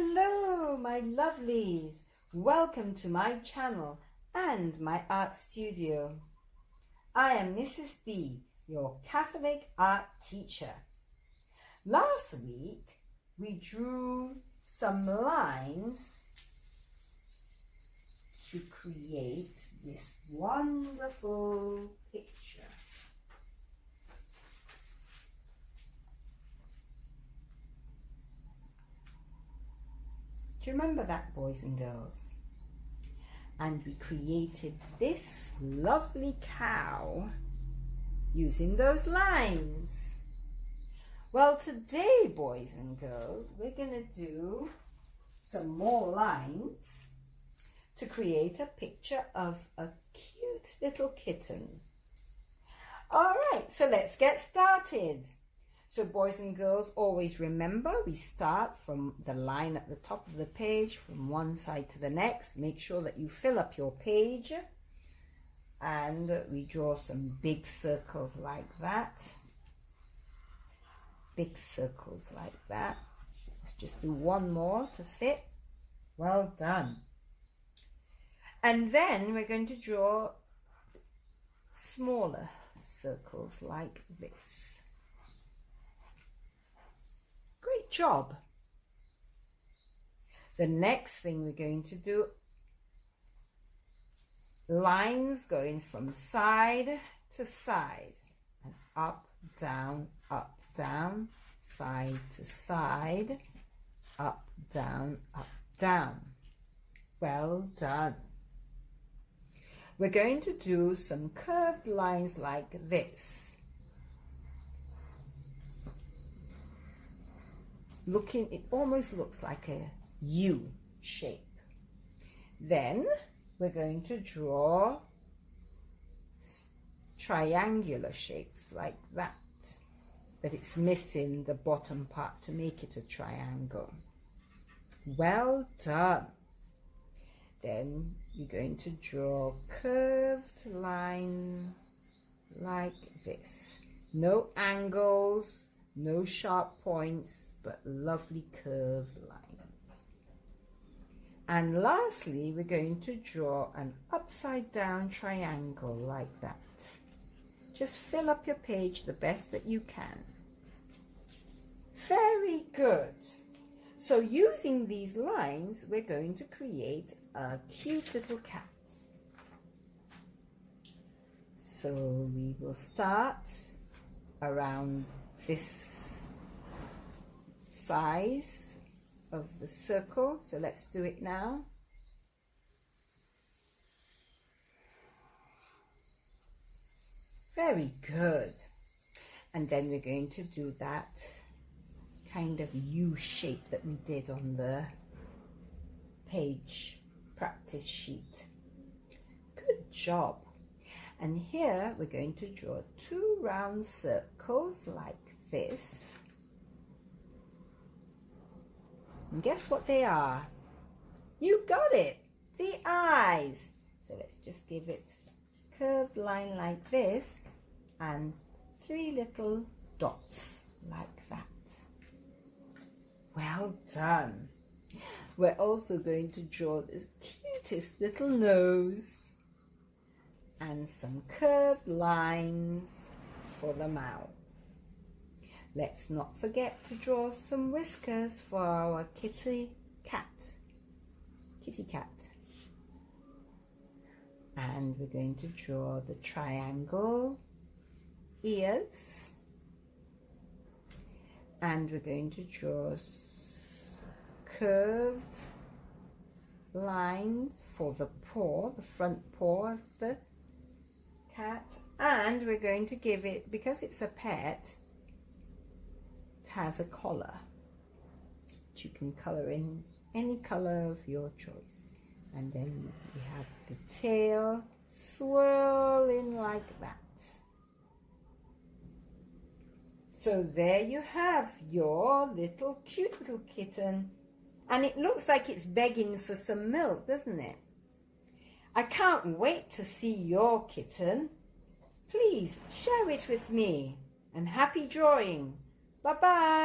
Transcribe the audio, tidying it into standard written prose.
Hello, my lovelies. Welcome to my channel and my art studio. I am Mrs. B, your Catholic art teacher. Last week, we drew some lines to create this wonderful picture. Do you remember that, boys and girls? And we created this lovely cow using those lines. Well, today, boys and girls, we're going to do some more lines to create a picture of a cute little kitten. All right, so let's get started. So boys and girls, always remember we start from the line at the top of the page, from one side to the next. Make sure that you fill up your page, and we draw some big circles like that. Big circles like that. Let's just do one more to fit. Well done. And then we're going to draw smaller circles like this. Great job. The next thing we're going to do, lines going from side to side and up, down, side to side, up, down, well done. We're going to do some curved lines like this. It almost looks like a U shape. Then we're going to draw triangular shapes like that, but it's missing the bottom part to make it a triangle. Well done. Then you're going to draw curved line like this. No angles, no sharp points, but lovely curved lines. And lastly, we're going to draw an upside down triangle like that. Just fill up your page the best that you can. Very good. So using these lines, we're going to create a cute little cat. So we will start around this size of the circle. So let's do it now. Very good. And then we're going to do that kind of U shape that we did on the page practice sheet. Good job. And here we're going to draw two round circles like this. And guess what they are? You got it! The eyes! So let's just give it a curved line like this and three little dots like that. Well done! We're also going to draw this cutest little nose and some curved lines for the mouth. Let's not forget to draw some whiskers for our kitty cat. And we're going to draw the triangle ears. And we're going to draw curved lines for the paw, the front paw of the cat. And we're going to give it, because it's a pet, has a collar, which you can color in any color of your choice. And then we have the tail swirling like that. So there you have your cute little kitten, and it looks like it's begging for some milk, doesn't it? I can't wait to see your kitten. Please share it with me, and happy drawing. Bye-bye.